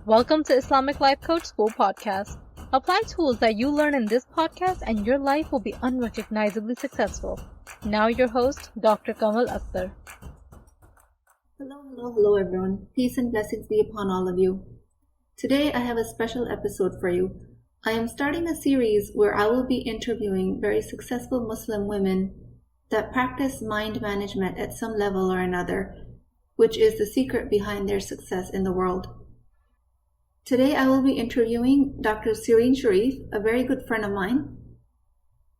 Welcome to Islamic Life Coach School Podcast. Apply tools that you learn in this podcast and your life will be unrecognizably successful. Now your host, Dr. Kamal Akhtar. Hello everyone. Peace and blessings be upon all of you. Today I have a special episode for you. I am starting a series where I will be interviewing very successful Muslim women that practice mind management at some level or another, which is the secret behind their success in the world. Today I will be interviewing Dr. Serene Shereef, a very good friend of mine.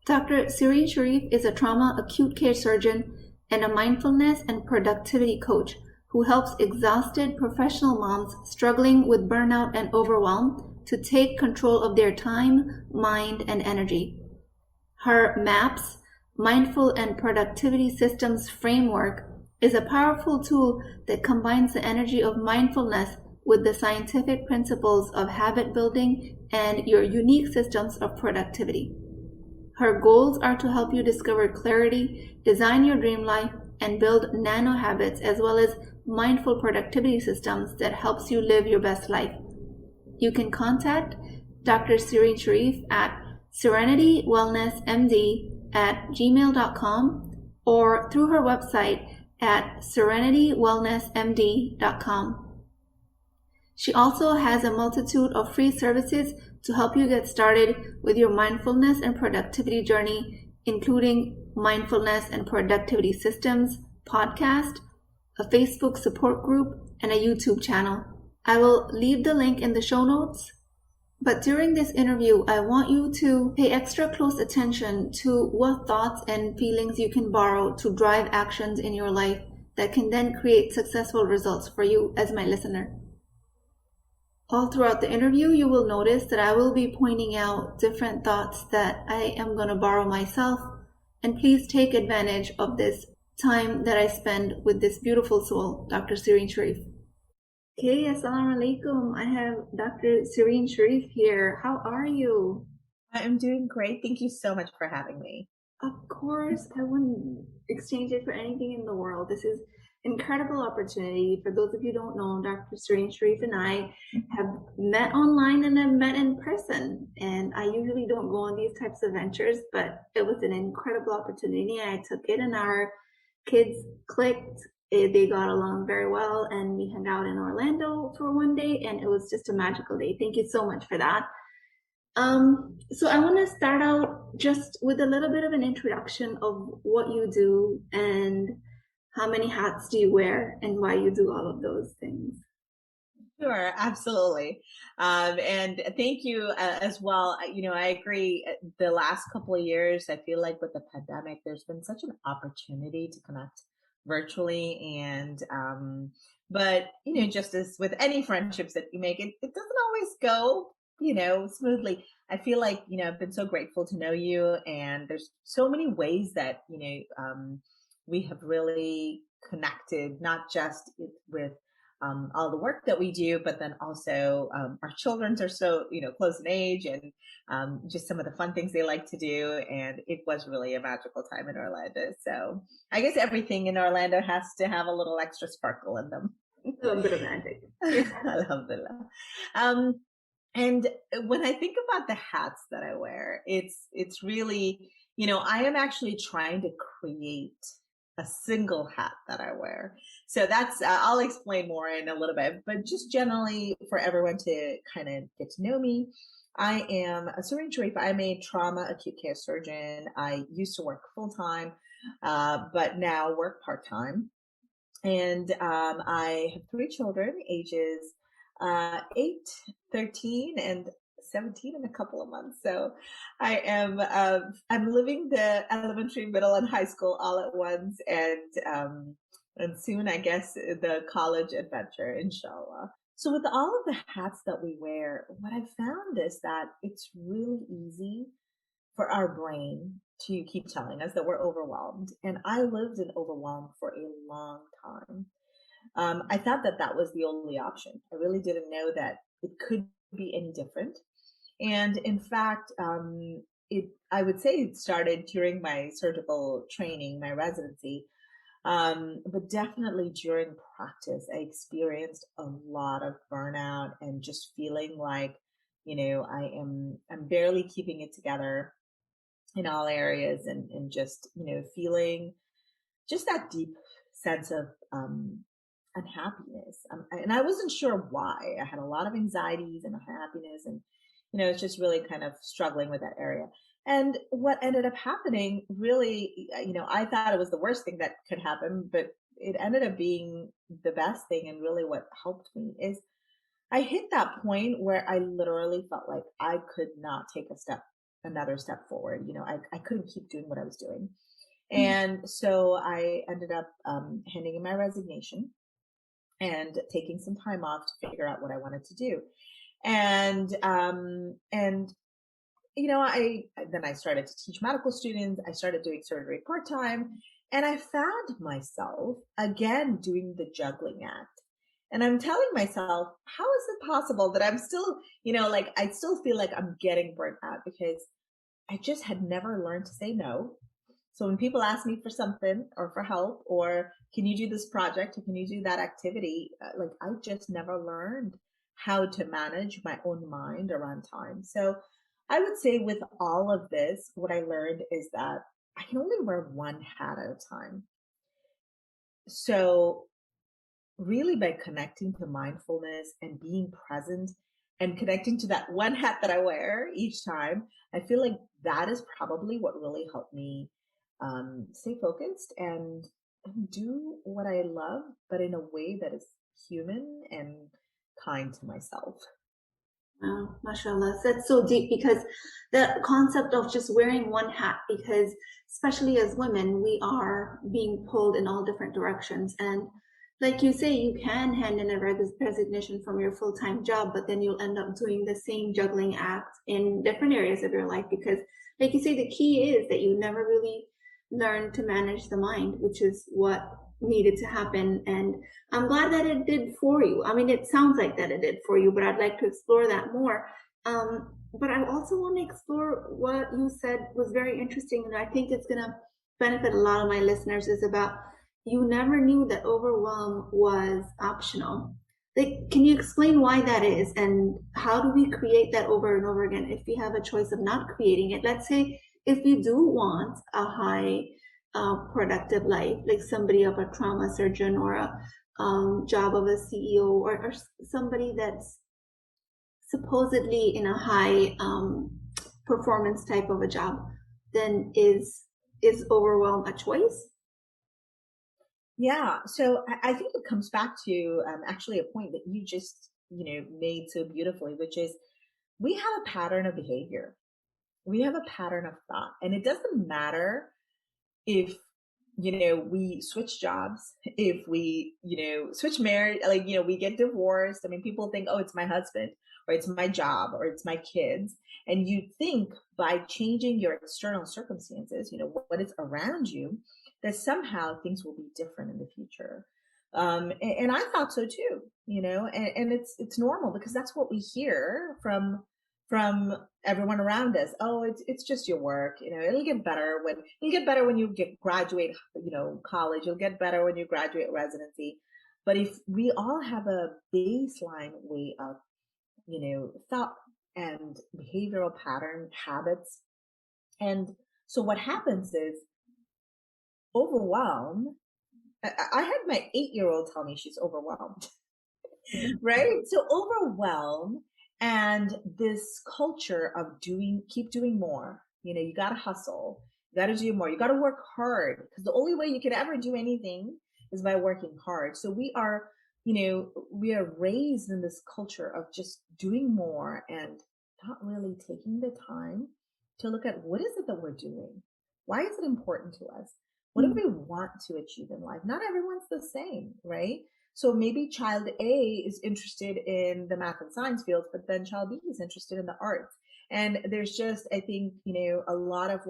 Dr. Serene Shereef is a trauma acute care surgeon and a mindfulness and productivity coach who helps exhausted professional moms struggling with burnout and overwhelm to take control of their time, mind, and energy. Her MAPS, Mindful and Productivity Systems Framework, is a powerful tool that combines the energy of mindfulness with the scientific principles of habit building and your unique systems of productivity. Her goals are to help you discover clarity, design your dream life, and build nano habits as well as mindful productivity systems that helps you live your best life. You can contact Dr. Serene Shereef at serenitywellnessmd@gmail.com or through her website at serenitywellnessmd.com. She also has a multitude of free services to help you get started with your mindfulness and productivity journey, including Mindfulness and Productivity Systems podcast, a Facebook support group, and a YouTube channel. I will leave the link in the show notes. But during this interview, I want you to pay extra close attention to what thoughts and feelings you can borrow to drive actions in your life that can then create successful results for you as my listener. All throughout the interview, you will notice that I will be pointing out different thoughts that I am going to borrow myself. And please take advantage of this time that I spend with this beautiful soul, Dr. Serene Shereef. Okay, assalamu alaikum. I have Dr. Serene Shereef here. How are you? I am doing great. Thank you so much for having me. Of course, I wouldn't exchange it for anything in the world. This is incredible opportunity. For those of you who don't know, Dr. Serene Shereef and I have met online and have met in person. And I usually don't go on these types of ventures, but it was an incredible opportunity. I took it and our kids clicked. They got along very well and we hung out in Orlando for one day and it was just a magical day. Thank you so much for that. So I want to start out just with a little bit of an introduction of what you do and how many hats do you wear and why you do all of those things. Sure, absolutely. And thank you as well. I agree. The last couple of years, I feel like with the pandemic, there's been such an opportunity to connect virtually. And, but, just as with any friendships that you make, it doesn't always go, smoothly. I feel like, I've been so grateful to know you. And there's so many ways that, we have really connected, not just with all the work that we do, but then also our children are so, close in age and just some of the fun things they like to do. And it was really a magical time in Orlando. So I guess everything in Orlando has to have a little extra sparkle in them. A little bit of magic. Alhamdulillah. And when I think about the hats that I wear, it's really, I am actually trying to create a single hat that I wear. So that's, I'll explain more in a little bit, but just generally for everyone to kind of get to know me, I am a Serene Shereef. I'm a trauma acute care surgeon. I used to work full-time, but now work part-time. And I have 3 children, ages 8, 13, and 17 in a couple of months. So I am, I'm living the elementary, middle, and high school all at once. And soon, I guess, the college adventure, InshaAllah. So with all of the hats that we wear, what I've found is that it's really easy for our brain to keep telling us that we're overwhelmed. And I lived in overwhelm for a long time. I thought that was the only option. I really didn't know that it could be any different. And in fact, I would say it started during my surgical training, my residency. But definitely during practice, I experienced a lot of burnout and just feeling like, I'm barely keeping it together in all areas, and just, feeling just that deep sense of unhappiness. And I wasn't sure why. I had a lot of anxieties and unhappiness, and it's just really kind of struggling with that area. And what ended up happening, really, I thought it was the worst thing that could happen, but it ended up being the best thing. And really, what helped me is I hit that point where I literally felt like I could not take another step forward. I couldn't keep doing what I was doing. And so I ended up handing in my resignation and taking some time off to figure out what I wanted to do. And I started to teach medical students. I started doing surgery part-time, and I found myself again doing the juggling act. And I'm telling myself, how is it possible that I'm still, I still feel like I'm getting burnt out, because I just had never learned to say no. So when people ask me for something or for help, or can you do this project, or can you do that activity, I just never learned how to manage my own mind around time. So I would say with all of this, what I learned is that I can only wear one hat at a time. So really, by connecting to mindfulness and being present and connecting to that one hat that I wear each time, I feel like that is probably what really helped me stay focused and do what I love, but in a way that is human and kind to myself. Wow, mashallah. That's so deep, because the concept of just wearing one hat, because especially as women, we are being pulled in all different directions. And like you say, you can hand in a resignation from your full-time job, but then you'll end up doing the same juggling act in different areas of your life, because like you say, the key is that you never really learn to manage the mind, which is what needed to happen. And I'm glad that it did for you. I mean, it sounds like that it did for you, but I'd like to explore that more. But I also want to explore what you said was very interesting, and I think it's going to benefit a lot of my listeners, is about you never knew that overwhelm was optional. Like, can you explain why that is, and how do we create that over and over again if we have a choice of not creating it? Let's say if you do want a high productive life, like somebody of a trauma surgeon, or a job of a CEO, or somebody that's supposedly in a high performance type of a job, then is overwhelm a choice? Yeah. So I think it comes back to actually a point that you just, made so beautifully, which is we have a pattern of behavior. We have a pattern of thought, and it doesn't matter if, we switch jobs, if we, switch marriage, we get divorced. I mean, people think, oh, it's my husband, or it's my job, or it's my kids. And you think by changing your external circumstances, what is around you, that somehow things will be different in the future. And I thought so too, and it's normal, because that's what we hear from everyone around us. Oh, it's just your work. It'll get better when you graduate, college. You'll get better when you graduate residency. But if we all have a baseline way of, thought and behavioral pattern habits, and so what happens is overwhelm. I had my 8-year-old tell me she's overwhelmed, right? So overwhelm and this culture of keep doing more. You got to hustle, you got to do more, you got to work hard, because the only way you can ever do anything is by working hard. So we are raised in this culture of just doing more and not really taking the time to look at what is it that we're doing? Why is it important to us? What do we want to achieve in life? Not everyone's the same, right? So maybe child A is interested in the math and science fields, but then child B is interested in the arts. And there's just, I think, a lot of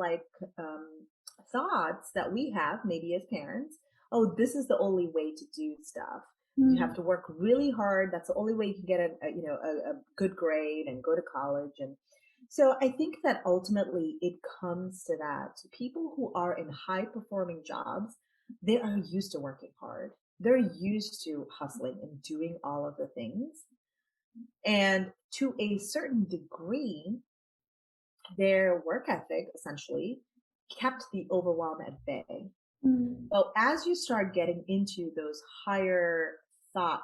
thoughts that we have maybe as parents. Oh, this is the only way to do stuff. You have to work really hard. That's the only way you can get a good grade and go to college. And so I think that ultimately it comes to that. People who are in high performing jobs they are used to working hard. They're used to hustling and doing all of the things. And to a certain degree, their work ethic essentially kept the overwhelm at bay. Well, as you start getting into those higher thought,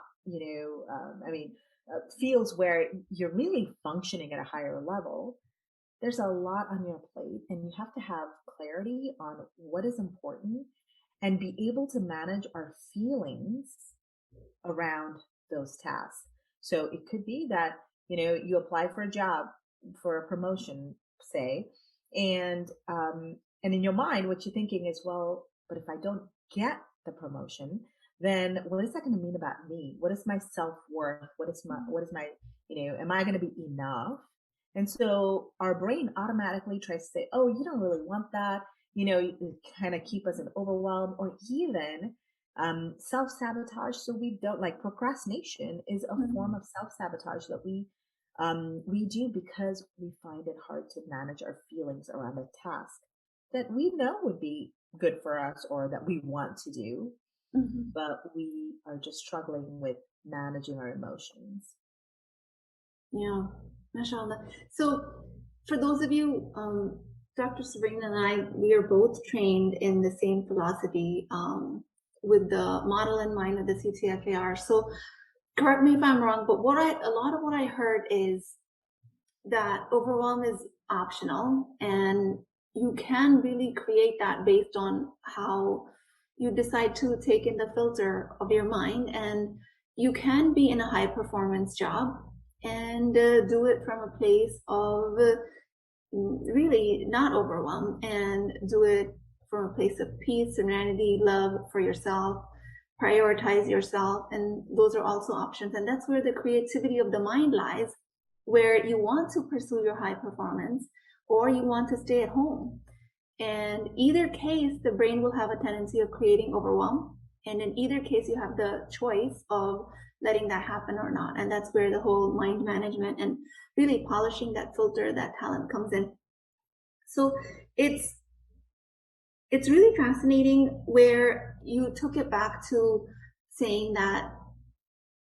fields where you're really functioning at a higher level, there's a lot on your plate, and you have to have clarity on what is important and be able to manage our feelings around those tasks. So it could be that, you apply for a job, for a promotion, say, and in your mind, what you're thinking is, well, but if I don't get the promotion, then what is that going to mean about me? What is my self-worth? What is my, am I going to be enough? And so our brain automatically tries to say, oh, you don't really want that, kind of keep us in overwhelm, or even self-sabotage. So we don't, like, procrastination is a form of self-sabotage that we do because we find it hard to manage our feelings around a task that we know would be good for us or that we want to do, but we are just struggling with managing our emotions. Yeah, mashallah. So for those of you, Dr. Serene and I, we are both trained in the same philosophy with the model in mind of the CTFAR. So correct me if I'm wrong, but a lot of what I heard is that overwhelm is optional, and you can really create that based on how you decide to take in the filter of your mind, and you can be in a high performance job and do it from a place of really not overwhelmed, and do it from a place of peace, serenity, love for yourself, prioritize yourself, and those are also options. And that's where the creativity of the mind lies, where you want to pursue your high performance or you want to stay at home. And either case, the brain will have a tendency of creating overwhelm. And in either case, you have the choice of letting that happen or not. And that's where the whole mind management and really polishing that filter, that talent comes in. So it's really fascinating where you took it back to saying that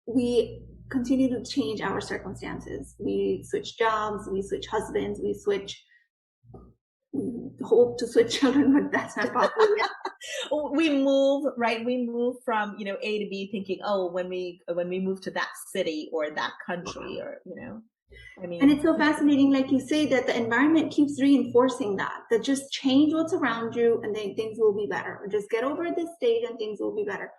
we continue to change our circumstances. We switch jobs, we switch husbands, we hope to switch children, but that's not possible yet. We move, right? We move from, A to B, thinking, oh, when we move to that city or that country, or, and it's so fascinating, like you say, that the environment keeps reinforcing that just change what's around you and then things will be better, or just get over this stage and things will be better.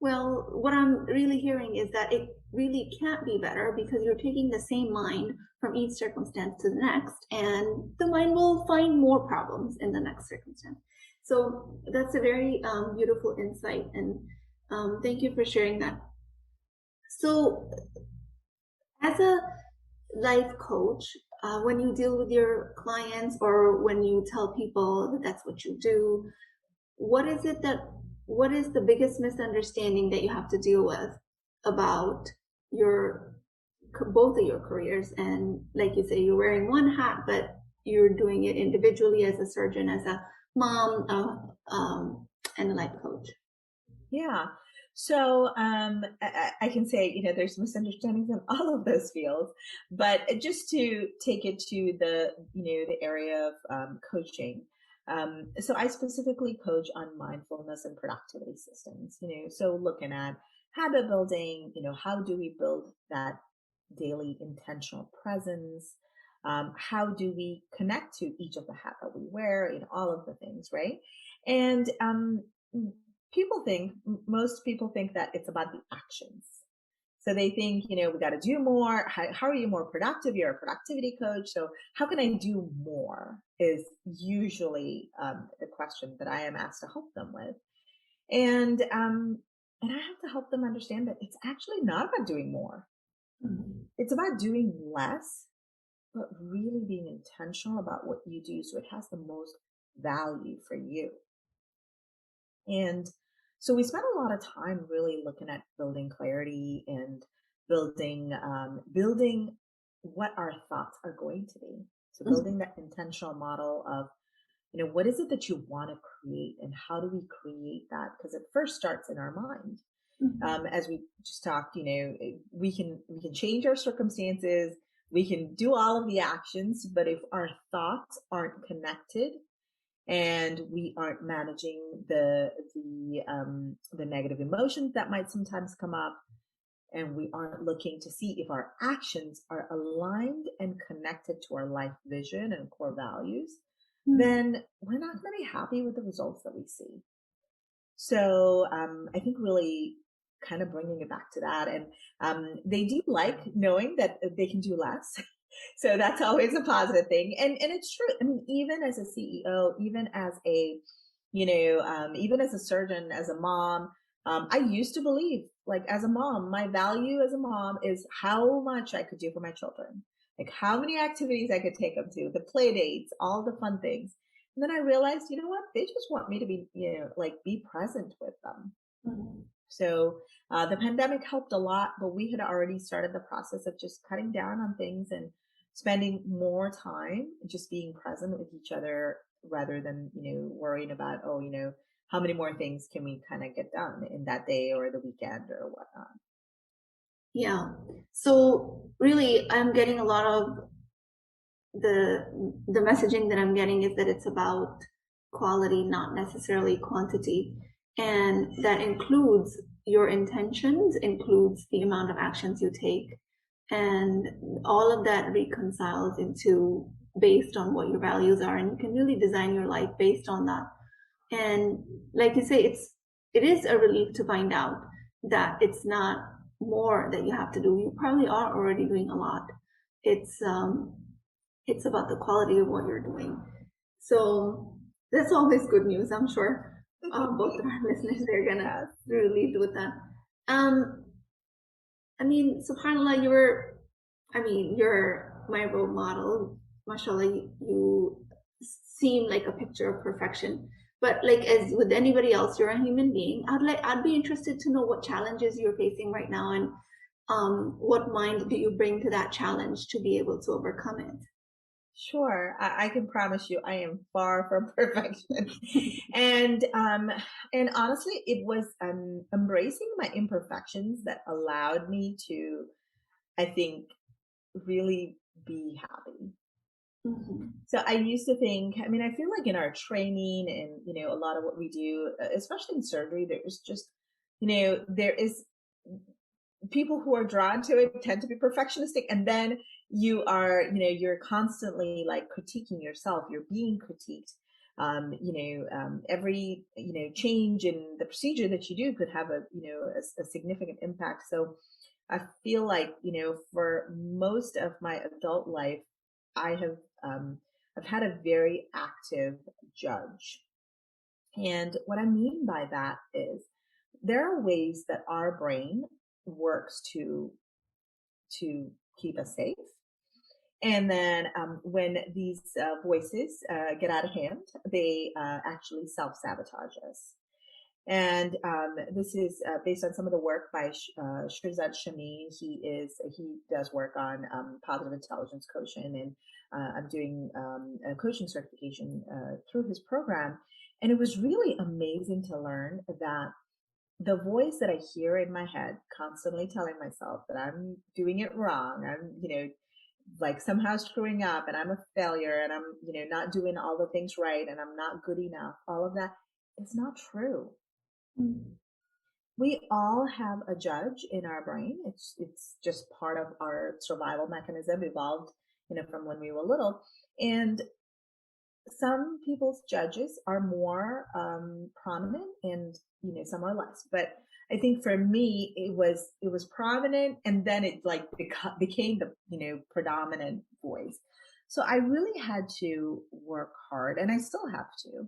Well, what I'm really hearing is that it really can't be better, because you're taking the same mind from each circumstance to the next, and the mind will find more problems in the next circumstance. So that's a very beautiful insight, and thank you for sharing that. So as a life coach, when you deal with your clients or when you tell people that that's what you do, what is the biggest misunderstanding that you have to deal with about both of your careers? And like you say, you're wearing one hat, but you're doing it individually as a surgeon, as a mom, and a life coach. Yeah. So I can say, there's misunderstandings in all of those fields, but just to take it to the area of coaching. So I specifically coach on mindfulness and productivity systems, so looking at habit building, how do we build that daily intentional presence? How do we connect to each of the hats that we wear, all of the things, right? And most people think that it's about the actions. So they think, we got to do more. How are you more productive? You're a productivity coach. So how can I do more is usually the question that I am asked to help them with. And I have to help them understand that it's actually not about doing more. Mm-hmm. It's about doing less, but really being intentional about what you do so it has the most value for you. And so we spent a lot of time really looking at building clarity and building what our thoughts are going to be. So building that intentional model of, what is it that you want to create, and how do we create that? Because it first starts in our mind. As we just talked, we can change our circumstances, we can do all of the actions, but if our thoughts aren't connected and we aren't managing the negative emotions that might sometimes come up, and we aren't looking to see if our actions are aligned and connected to our life vision and core values, then we're not going to be happy with the results that we see. So I think really kind of bringing it back to that. And they do like knowing that they can do less. So that's always a positive thing. And it's true. I mean, even as a CEO, even as a, even as a surgeon, as a mom, I used to believe, like, as a mom, my value as a mom is how much I could do for my children, like how many activities I could take them to, the play dates, all the fun things. And then I realized, you know what? They just want me to be, be present with them. So the pandemic helped a lot, but we had already started the process of just cutting down on things and spending more time just being present with each other, rather than, worrying about, how many more things can we kind of get done in that day or the weekend or whatnot. Yeah. So really, I'm getting a lot of the messaging that I'm getting is that it's about quality, not necessarily quantity. And that includes your intentions, includes the amount of actions you take. And all of that reconciles into based on what your values are. And you can really design your life based on that. And like you say, it is a relief to find out that it's not more that you have to do. You probably are already doing a lot. It's about the quality of what you're doing. So that's always good news. I'm sure both of our listeners are gonna be relieved with that. I mean, subhanAllah, you're my role model. MashaAllah, you seem like a picture of perfection. But like, as with anybody else, you're a human being. I'd be interested to know what challenges you're facing right now, and what mind do you bring to that challenge to be able to overcome it? Sure. I can promise you I am far from perfection. and honestly, it was embracing my imperfections that allowed me to, I think, really be happy. So I used to think, I feel like in our training and, a lot of what we do, especially in surgery, there's just, there is people who are drawn to it tend to be perfectionistic. And then you are, you're constantly like critiquing yourself. You're being critiqued. Every, change in the procedure that you do could have a significant impact. So I feel like, for most of my adult life, I've had a very active judge. And what I mean by that is there are ways that our brain works to keep us safe. And then when these voices get out of hand, they actually self-sabotage us. And this is based on some of the work by Shirzad Shamim. He does work on positive intelligence coaching, and I'm doing a coaching certification through his program. And it was really amazing to learn that the voice that I hear in my head constantly telling myself that I'm doing it wrong, I'm, like somehow screwing up, and I'm a failure, and I'm, not doing all the things right, and I'm not good enough, all of that is not true. We all have a judge in our brain. It's just part of our survival mechanism, evolved, from when we were little. And some people's judges are more prominent, and some are less. But I think for me, it was prominent, and then it like became the predominant voice. So I really had to work hard, and I still have to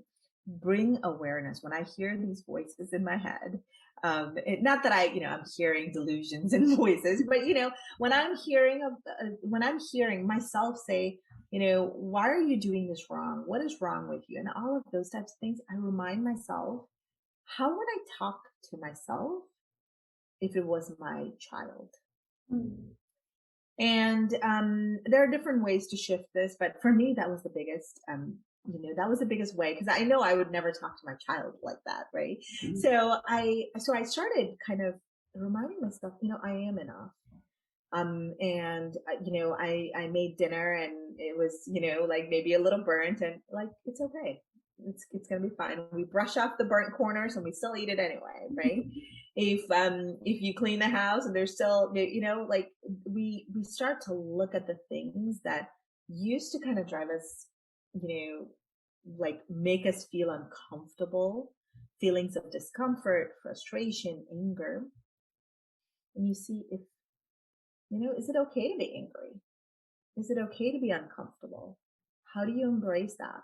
bring awareness when I hear these voices in my head. Not that I'm hearing delusions and voices, but when I'm hearing myself say, why are you doing this wrong? What is wrong with you? And all of those types of things, I remind myself, how would I talk to myself if it was my child? And there are different ways to shift this, but for me, that was the biggest that was the biggest way, because I know I would never talk to my child like that, right? Mhm. So I started kind of reminding myself, I am enough. And I made dinner and it was, like maybe a little burnt, and like, it's okay. It's going to be fine. We brush off the burnt corners and we still eat it anyway, right? If you clean the house and there's still, like, we start to look at the things that used to kind of drive us, like make us feel uncomfortable, feelings of discomfort, frustration, anger. And you see, if is it okay to be angry? Is it okay to be uncomfortable? How do you embrace that?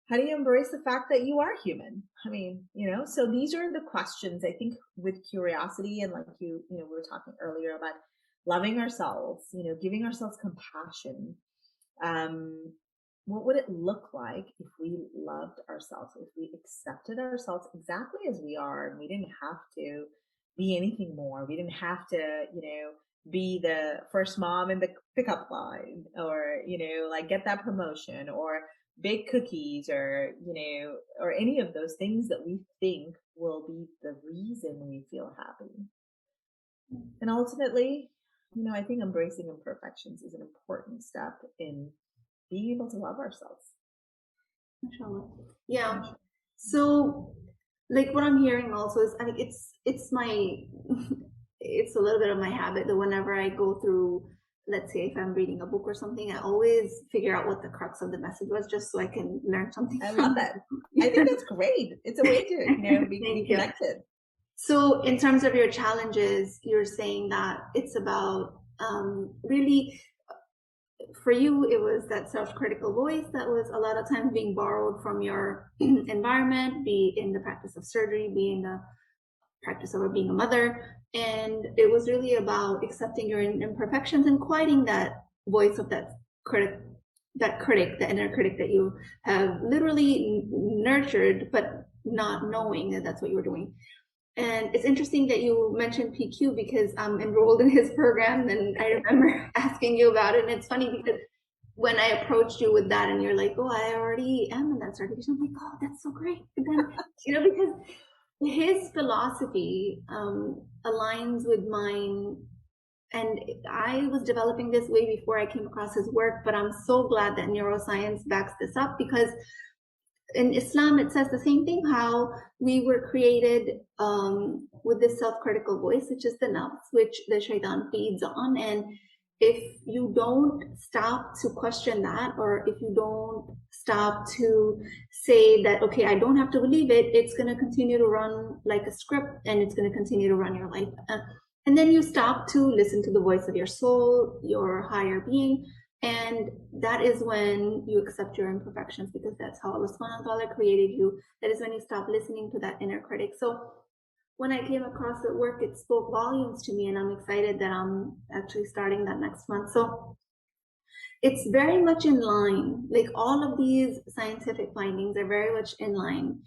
How do you embrace the fact that you are human? I mean, so these are the questions, I think, with curiosity, and like we were talking earlier about loving ourselves, giving ourselves compassion. What would it look like if we loved ourselves, if we accepted ourselves exactly as we are, and we didn't have to be anything more? We didn't have to, be the first mom in the pickup line, or, like get that promotion, or bake cookies, or, or any of those things that we think will be the reason we feel happy. And ultimately, I think embracing imperfections is an important step in being able to love ourselves. InshaAllah. Yeah. So, like, what I'm hearing also is, I mean, it's my it's a little bit of my habit that whenever I go through, let's say if I'm reading a book or something, I always figure out what the crux of the message was, just so I can learn something I from love it. that. I think that's great. It's a way to, be Thank you. connected. So, in terms of your challenges, you're saying that it's about really, for you, it was that self-critical voice that was a lot of times being borrowed from your environment, be in the practice of surgery, be in the practice of being a mother. And it was really about accepting your imperfections and quieting that voice of that critic, the inner critic that you have literally nurtured, but not knowing that that's what you were doing. And it's interesting that you mentioned PQ, because I'm enrolled in his program, and I remember asking you about it. And it's funny because when I approached you with that and you're like, oh, I already am in that certification, I'm like, oh, that's so great. And then, because his philosophy aligns with mine. And I was developing this way before I came across his work, but I'm so glad that neuroscience backs this up, because in Islam, it says the same thing, how we were created with this self-critical voice, which is the nafs, which the shaitan feeds on. And if you don't stop to question that, or if you don't stop to say that, okay, I don't have to believe it, it's going to continue to run like a script, and it's going to continue to run your life. And then you stop to listen to the voice of your soul, your higher being. And that is when you accept your imperfections, because that's how Allah subhanahu wa ta'ala created you. That is when you stop listening to that inner critic. So when I came across the work, it spoke volumes to me, and I'm excited that I'm actually starting that next month. So it's very much in line, like all of these scientific findings are very much in line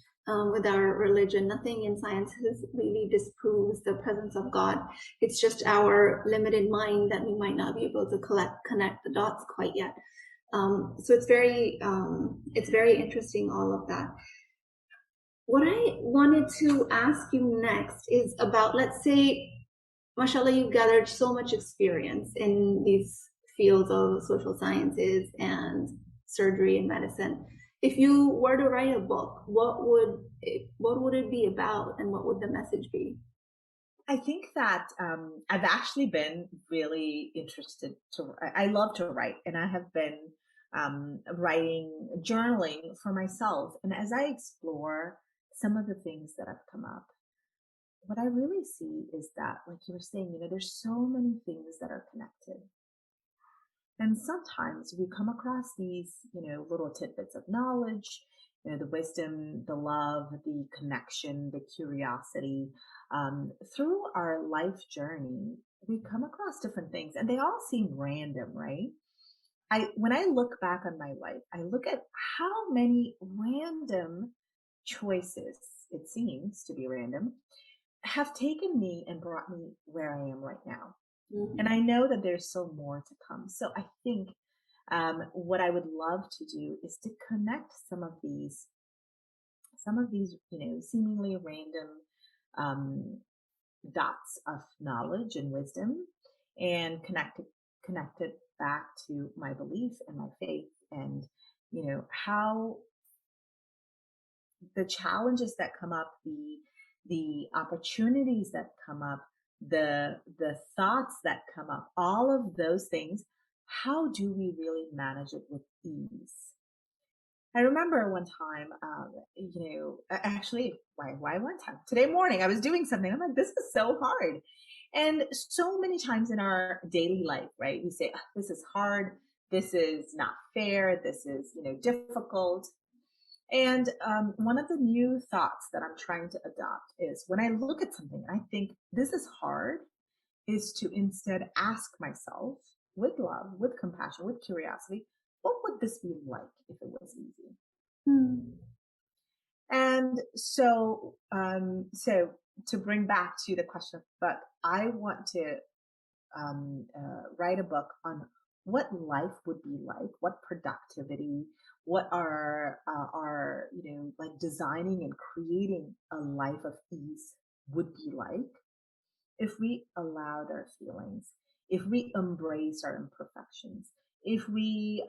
with our religion. Nothing in science really disproves the presence of God. It's just our limited mind that we might not be able to connect the dots quite yet. So it's very interesting, all of that. What I wanted to ask you next is about, let's say, mashallah, you've gathered so much experience in these fields of social sciences and surgery and medicine. If you were to write a book, what would it be about, and what would the message be? I think that I've actually been really interested I love to write, and I have been writing, journaling for myself. And as I explore some of the things that have come up, what I really see is that, like you were saying, there's so many things that are connected. And sometimes we come across these, little tidbits of knowledge, the wisdom, the love, the connection, the curiosity. Through our life journey, we come across different things, and they all seem random, right? When I look back on my life, I look at how many random choices, it seems to be random, have taken me and brought me where I am right now. And I know that there's still more to come. So I think what I would love to do is to connect some of these, seemingly random um, dots of knowledge and wisdom, and connect it back to my belief and my faith, and how the challenges that come up, the opportunities that come up, the thoughts that come up, all of those things, how do we really manage it with ease? I remember one time, actually, why one time? Today morning, I was doing something. I'm like, this is so hard. And so many times in our daily life, right, we say, this is hard. This is not fair. This is, difficult. And one of the new thoughts that I'm trying to adopt is when I look at something and I think this is hard, is to instead ask myself with love, with compassion, with curiosity, what would this be like if it was easy? And so to bring back to the question, but I want to write a book on what life would be like, what productivity, what are like designing and creating a life of ease would be like if we allowed our feelings, if we embraced our imperfections, if we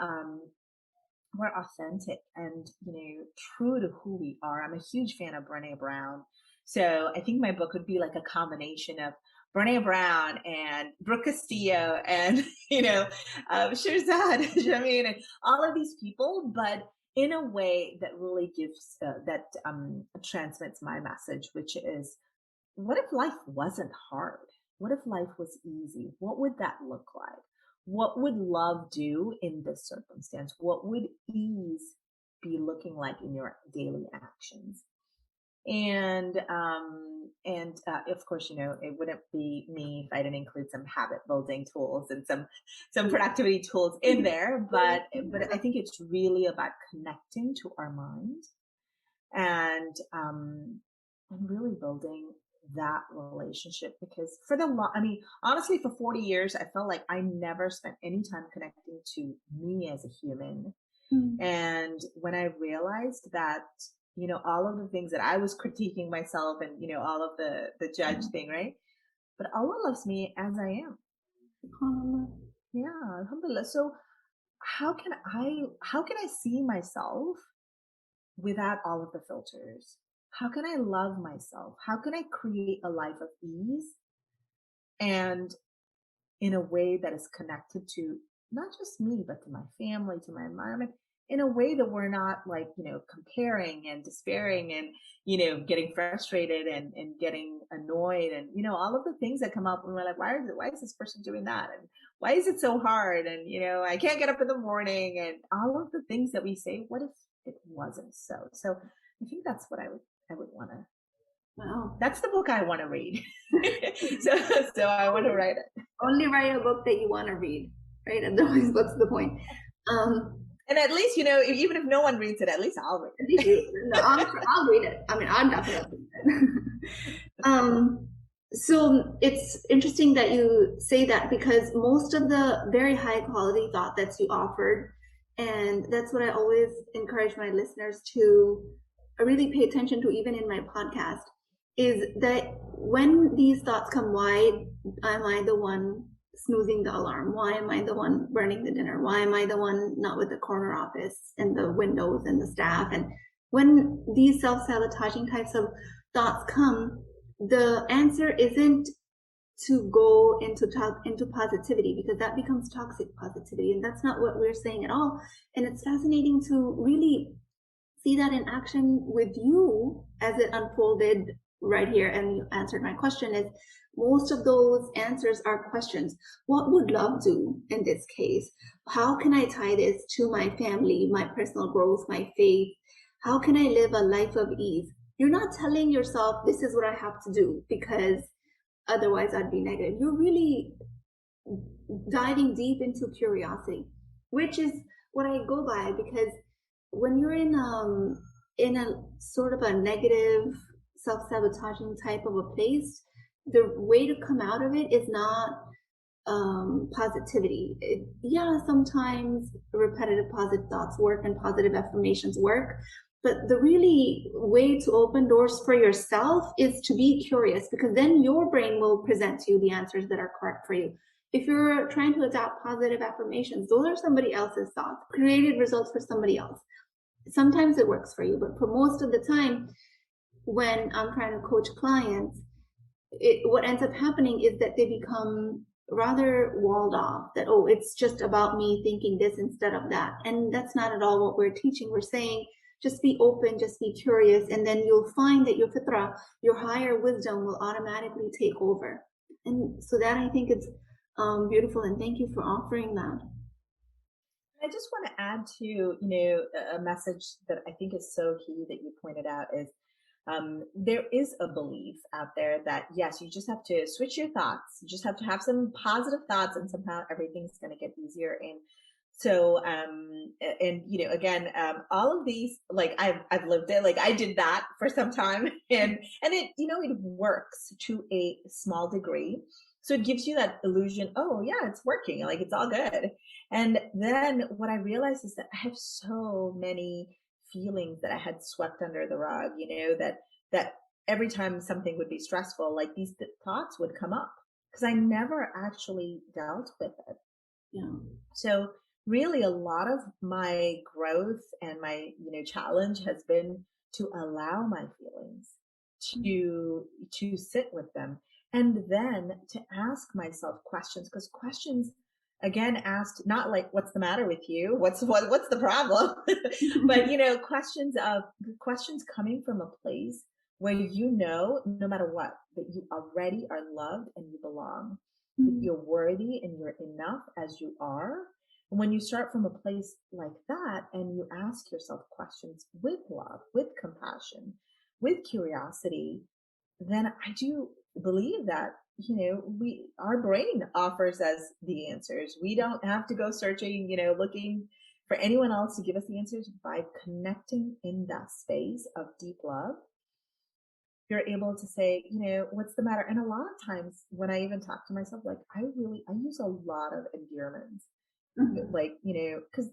were authentic and true to who we are. I'm a huge fan of Brené Brown, so I think my book would be like a combination of Brené Brown and Brooke Castillo and Shirzad Jameen and all of these people, but in a way that really gives transmits my message, which is, what if life wasn't hard? What if life was easy? What would that look like? What would love do in this circumstance? What would ease be looking like in your daily actions? And of course, it wouldn't be me if I didn't include some habit building tools and some productivity tools in there. But I think it's really about connecting to our mind and really building that relationship, because honestly, for 40 years, I felt like I never spent any time connecting to me as a human. And when I realized that, all of the things that I was critiquing myself and, all of the judge thing, right? But Allah loves me as I am. Yeah, alhamdulillah. So how can I see myself without all of the filters? How can I love myself? How can I create a life of ease and in a way that is connected to not just me, but to my family, to my environment, in a way that we're not like, comparing and despairing and, getting frustrated and getting annoyed and, all of the things that come up when we're like, why is this person doing that? And why is it so hard? And, I can't get up in the morning, and all of the things that we say, what if it wasn't so? So I think that's what I would want to. Wow. That's the book I want to read. so I want to write it. Only write a book that you want to read, right? Otherwise, what's the point? And at least, even if no one reads it, at least I'll read it. I'll read it. I mean, I'll definitely read it. So it's interesting that you say that, because most of the very high quality thought that you offered, and that's what I always encourage my listeners to really pay attention to, even in my podcast, is that when these thoughts come, why am I the one snoozing the alarm? Why am I the one burning the dinner? Why am I the one not with the corner office and the windows and the staff? And when these self-sabotaging types of thoughts come, the answer isn't to go into positivity, because that becomes toxic positivity, and that's not what we're saying at all. And it's fascinating to really see that in action with you as it unfolded right here. And you answered my question, is most of those answers are questions. What would love do in this case? How can I tie this to my family, my personal growth, my faith? How can I live a life of ease? You're not telling yourself this is what I have to do because otherwise I'd be negative. You're really diving deep into curiosity, which is what I go by, because when you're in a sort of a negative, self-sabotaging type of a place, the way to come out of it is not positivity. Sometimes repetitive positive thoughts work and positive affirmations work, but the really way to open doors for yourself is to be curious, because then your brain will present to you the answers that are correct for you. If you're trying to adopt positive affirmations, those are somebody else's thoughts, created results for somebody else. Sometimes it works for you, but for most of the time, when I'm trying to coach clients, what ends up happening is that they become rather walled off, that, oh, it's just about me thinking this instead of that. And that's not at all what we're teaching. We're saying, just be open, just be curious, and then you'll find that your fitra, your higher wisdom, will automatically take over. And so that, I think, it's beautiful, and thank you for offering that. I just want to add to, a message that I think is so key that you pointed out is, there is a belief out there that, yes, you just have to switch your thoughts. You just have to have some positive thoughts, and somehow everything's going to get easier. And so, again, all of these, like I've lived it, like I did that for some time, and it, it works to a small degree. So it gives you that illusion, oh yeah, it's working, like it's all good. And then what I realized is that I have so many feelings that I had swept under the rug, that every time something would be stressful, like these thoughts would come up because I never actually dealt with it. Yeah. So really a lot of my growth and my, challenge has been to allow my feelings, to sit with them, and then to ask myself questions, because questions, again, asked not like, what's the matter with you? What's the problem? But, questions coming from a place where, no matter what, that you already are loved and you belong, that you're worthy and you're enough as you are. And when you start from a place like that and you ask yourself questions with love, with compassion, with curiosity, then I do believe that, our brain offers us the answers. We don't have to go searching, looking for anyone else to give us the answers. By connecting in that space of deep love, you're able to say, what's the matter? And a lot of times when I even talk to myself, like I use a lot of endearments, like, cause,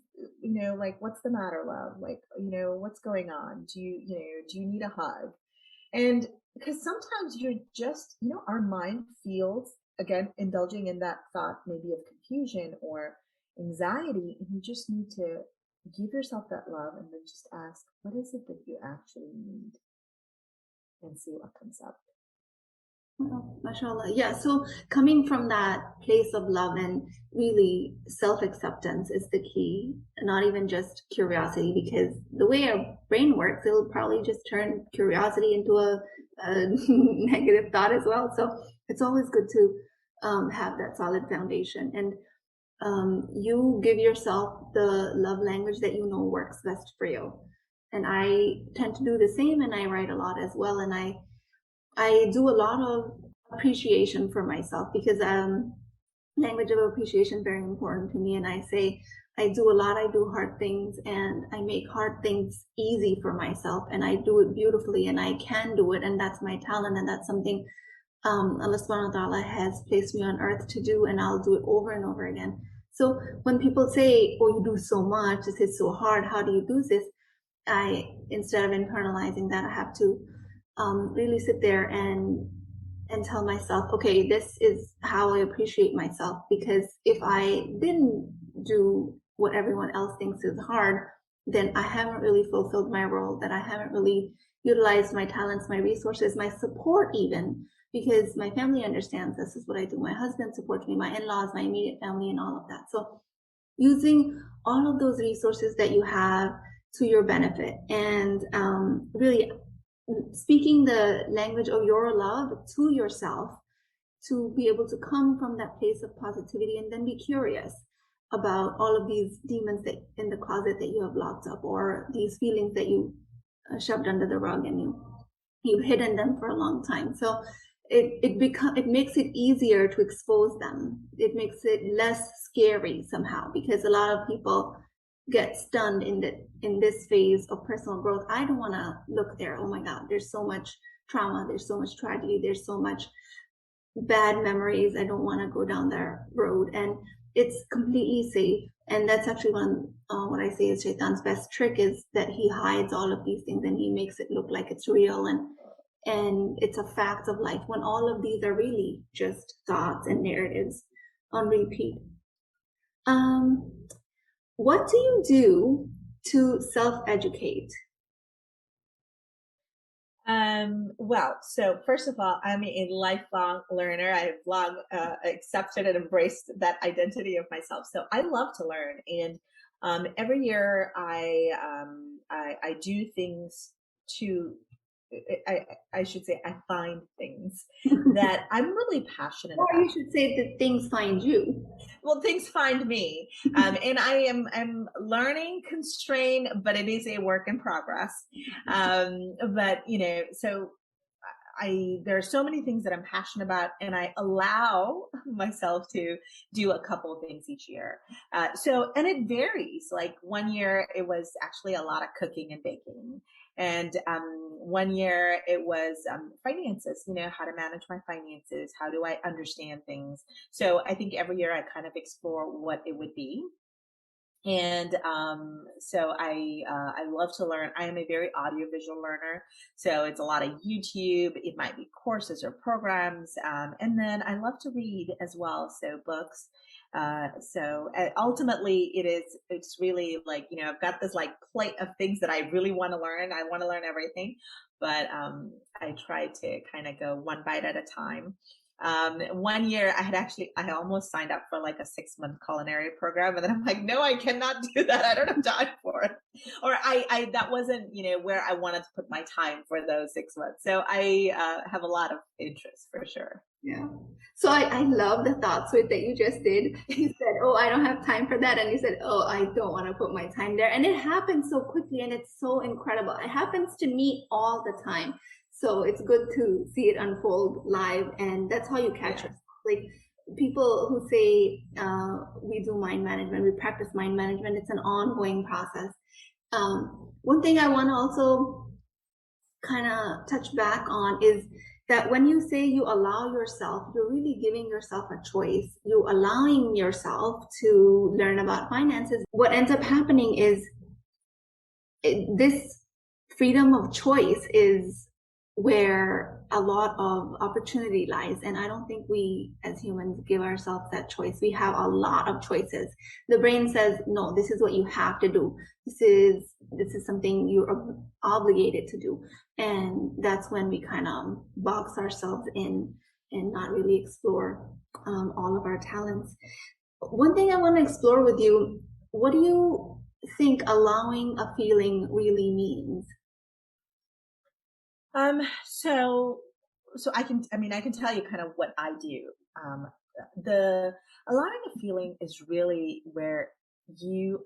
like, what's the matter, love? Like, what's going on? Do you need a hug? And because sometimes you're just, our mind feels, again, indulging in that thought maybe of confusion or anxiety, and you just need to give yourself that love and then just ask, what is it that you actually need? And see what comes up. Well, mashallah. Yeah. So coming from that place of love and really self-acceptance is the key, not even just curiosity, because the way our brain works, it'll probably just turn curiosity into a negative thought as well. So it's always good to have that solid foundation, and you give yourself the love language that works best for you. And I tend to do the same, and I write a lot as well. And I do a lot of appreciation for myself, because language of appreciation is very important to me. And I say, I do hard things, and I make hard things easy for myself, and I do it beautifully, and I can do it. And that's my talent. And that's something Allah subhanahu wa ta'ala has placed me on earth to do, and I'll do it over and over again. So when people say, oh, you do so much, this is so hard, how do you do this? Instead of internalizing that, I have to really sit there and tell myself, okay, this is how I appreciate myself. Because if I didn't do what everyone else thinks is hard, then I haven't really fulfilled my role, that I haven't really utilized my talents, my resources, my support even, because my family understands this is what I do. My husband supports me, my in-laws, my immediate family, and all of that. So using all of those resources that you have to your benefit, and really speaking the language of your love to yourself, to be able to come from that place of positivity, and then be curious about all of these demons that in the closet that you have locked up, or these feelings that you shoved under the rug and you've hidden them for a long time. So it makes it easier to expose them. It makes it less scary somehow, because a lot of people get stunned in this phase of personal growth. I don't want to look there. Oh my God, there's so much trauma, there's so much tragedy, there's so much bad memories. I don't want to go down that road. And it's completely safe. And that's actually what I say is Shaitan's best trick, is that he hides all of these things and he makes it look like it's real and it's a fact of life, when all of these are really just thoughts and narratives on repeat. What do you do to self-educate? Well, so first of all, I'm a lifelong learner. I've long accepted and embraced that identity of myself. So I love to learn, and every year I do things to. I should say I find things that I'm really passionate Or about. you should say that things find you. Well, things find me, and I'm learning constrained, but it is a work in progress. But so there are so many things that I'm passionate about, and I allow myself to do a couple of things each year. And it varies. Like one year, it was actually a lot of cooking and baking. And one year it was finances, how to manage my finances. How do I understand things? So I think every year I kind of explore what it would be. And so I love to learn. I am a very audiovisual learner, so it's a lot of YouTube. It might be courses or programs, and then I love to read as well, so books. So ultimately, it's really like I've got this like plate of things that I really want to learn. I want to learn everything, but I try to kind of go one bite at a time. One year I almost signed up for like a 6-month culinary program. And then I'm like, no, I cannot do that. I don't have time for it. Or that wasn't, where I wanted to put my time for those 6 months. So I have a lot of interest for sure. Yeah. So I love the thought switch that you just did. You said, oh, I don't have time for that. And you said, oh, I don't want to put my time there. And it happens so quickly and it's so incredible. It happens to me all the time. So it's good to see it unfold live. And that's how you catch yourself. Like people who say we do mind management, we practice mind management, it's an ongoing process. One thing I want to also kind of touch back on is that when you say you allow yourself, you're really giving yourself a choice. You allowing yourself to learn about finances. What ends up happening is this freedom of choice is where a lot of opportunity lies. And I don't think we as humans give ourselves that choice. We have a lot of choices. The brain says, no, this is what you have to do. This is something you're obligated to do. And that's when we kind of box ourselves in and not really explore all of our talents. One thing I want to explore with you, what do you think allowing a feeling really means? So I can tell you kind of what I do. The allowing a feeling is really where you're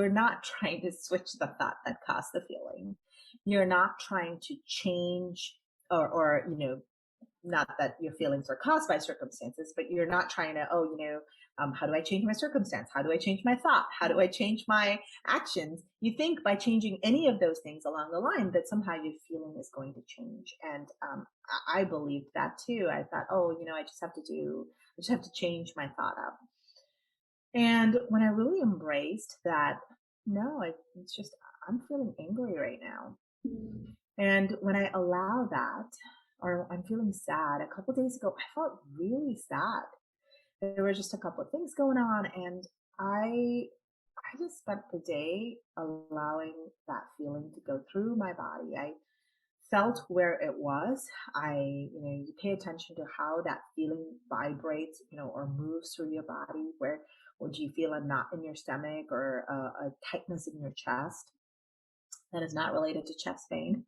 not trying to switch the thought that caused the feeling. You're not trying to change or not that your feelings are caused by circumstances, but you're not trying to, how do I change my circumstance? How do I change my thought? How do I change my actions? You think by changing any of those things along the line that somehow your feeling is going to change. And I believed that too. I thought, I just have to change my thought up. And when I really embraced that, no, it's just, I'm feeling angry right now. And when I allow that, or I'm feeling sad. A couple of days ago, I felt really sad. There were just a couple of things going on, and I just spent the day allowing that feeling to go through my body. I felt where it was. You pay attention to how that feeling vibrates, or moves through your body. Where would you feel a knot in your stomach or a tightness in your chest? That is not related to chest pain.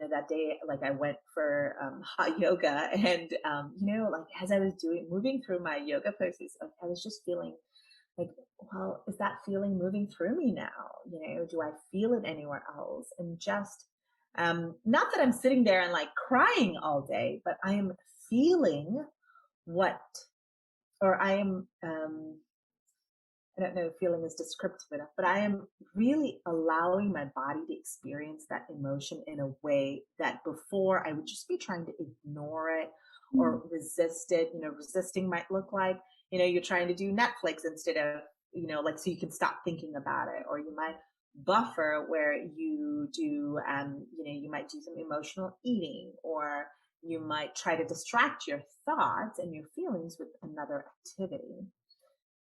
That day, like I went for hot yoga, and like as I was moving through my yoga poses, I was just feeling like, well, is that feeling moving through me now? Do I feel it anywhere else? And just not that I'm sitting there and like crying all day, but I am feeling I am I don't know if feeling is descriptive enough, but I am really allowing my body to experience that emotion in a way that before I would just be trying to ignore it or resist it. Resisting might look like, you're trying to do Netflix instead of, like, so you can stop thinking about it, or you might buffer where you do, you might do some emotional eating, or you might try to distract your thoughts and your feelings with another activity.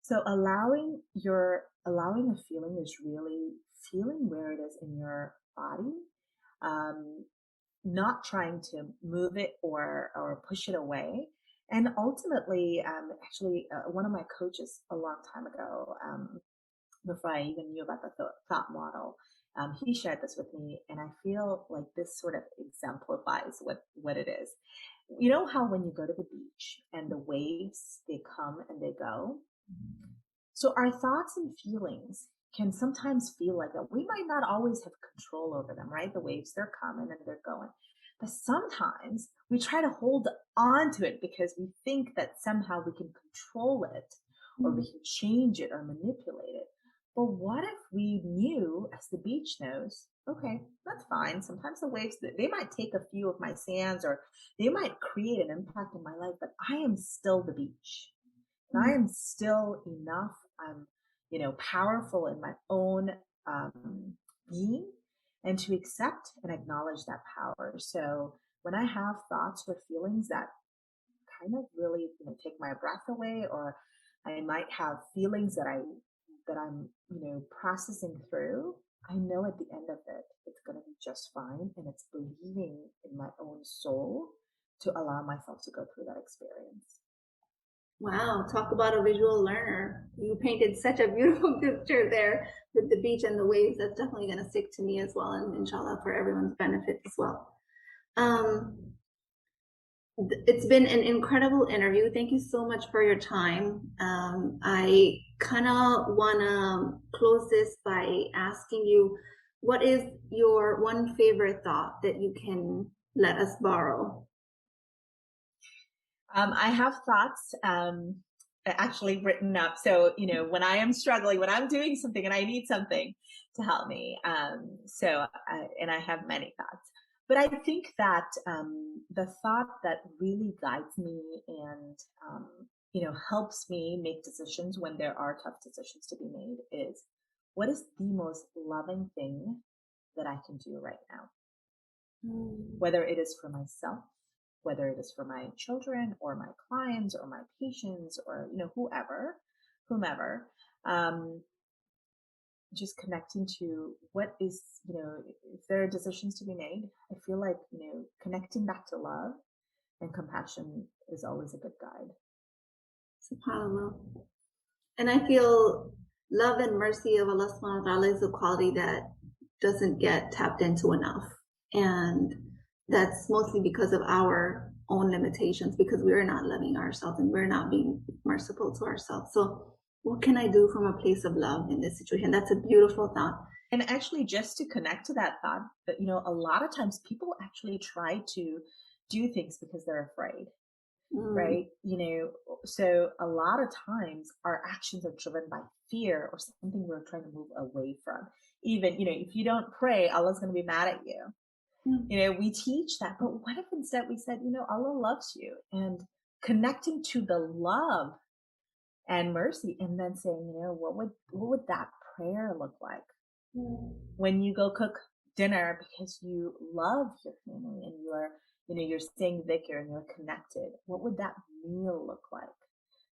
So allowing a feeling is really feeling where it is in your body, not trying to move it or push it away. And ultimately, one of my coaches a long time ago, before I even knew about the thought model, he shared this with me, and I feel like this sort of exemplifies what it is. You know how when you go to the beach and the waves, they come and they go? So our thoughts and feelings can sometimes feel like that. We might not always have control over them, right? The waves, they're coming and they're going. But sometimes we try to hold on to it because we think that somehow we can control it, or we can change it or manipulate it. But what if we knew, as the beach knows, okay, that's fine. Sometimes the waves, they might take a few of my sands, or they might create an impact in my life, but I am still the beach. And I am still enough. I'm, powerful in my own being, and to accept and acknowledge that power. So when I have thoughts or feelings that kind of really take my breath away, or I might have feelings that I'm processing through, I know at the end of it, it's going to be just fine. And it's believing in my own soul to allow myself to go through that experience. Wow, talk about a visual learner. You painted such a beautiful picture there with the beach and the waves. That's definitely going to stick to me as well, and inshallah for everyone's benefit as well. It's been an incredible interview. Thank you so much for your time. I kind of want to close this by asking you, what is your one favorite thought that you can let us borrow? I have thoughts actually written up. So, when I am struggling, when I'm doing something and I need something to help me. And I have many thoughts. But I think that the thought that really guides me and, helps me make decisions when there are tough decisions to be made is, what is the most loving thing that I can do right now? Whether it is for myself, whether it is for my children or my clients or my patients or, whomever, just connecting to what is, if there are decisions to be made, I feel like, connecting back to love and compassion is always a good guide. SubhanAllah. And I feel love and mercy of Allah subhanahu wa ta'ala is a quality that doesn't get tapped into enough. And that's mostly because of our own limitations, because we're not loving ourselves and we're not being merciful to ourselves. So what can I do from a place of love in this situation? That's a beautiful thought. And actually, just to connect to that thought, a lot of times people actually try to do things because they're afraid, right? So a lot of times our actions are driven by fear or something we're trying to move away from. Even, if you don't pray, Allah's going to be mad at you. We teach that, but what if instead we said, Allah loves you, and connecting to the love and mercy, and then saying, what would that prayer look like when you go cook dinner because you love your family and you're saying dhikr and you're connected? What would that meal look like?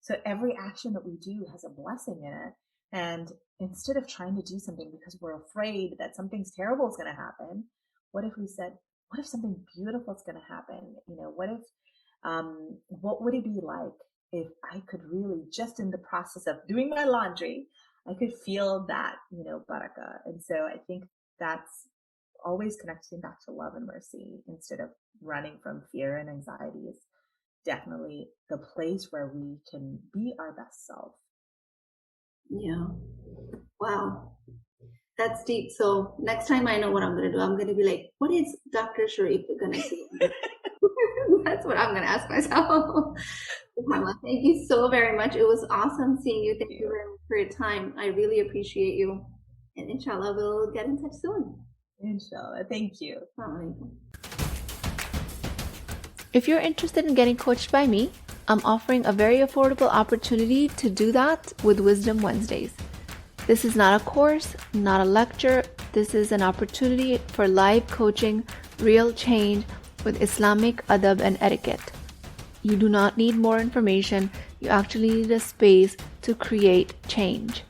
So every action that we do has a blessing in it. And instead of trying to do something because we're afraid that something's terrible is going to happen, what if we said, what if something beautiful is going to happen? What would it be like if I could really, just in the process of doing my laundry, I could feel that, barakah. And so I think that's always connecting back to love and mercy instead of running from fear and anxiety is definitely the place where we can be our best self. Yeah. Wow. That's deep. So next time I know what I'm going to do, I'm going to be like, what is Dr. Shereef going to do? That's what I'm going to ask myself. Thank you so very much. It was awesome seeing you. Thank you very much for your time. I really appreciate you. And inshallah, we'll get in touch soon. Inshallah. Thank you. If you're interested in getting coached by me, I'm offering a very affordable opportunity to do that with Wisdom Wednesdays. This is not a course, not a lecture. This is an opportunity for live coaching, real change with Islamic adab and etiquette. You do not need more information. You actually need a space to create change.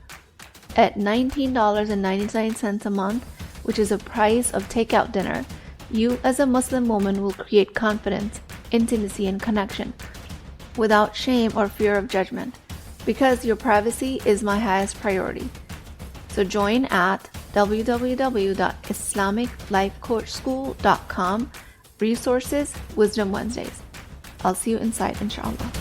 At $19.99 a month, which is the price of takeout dinner, you as a Muslim woman will create confidence, intimacy, and connection without shame or fear of judgment, because your privacy is my highest priority. So join at www.islamiclifecoachschool.com, resources, Wisdom Wednesdays. I'll see you inside, inshallah.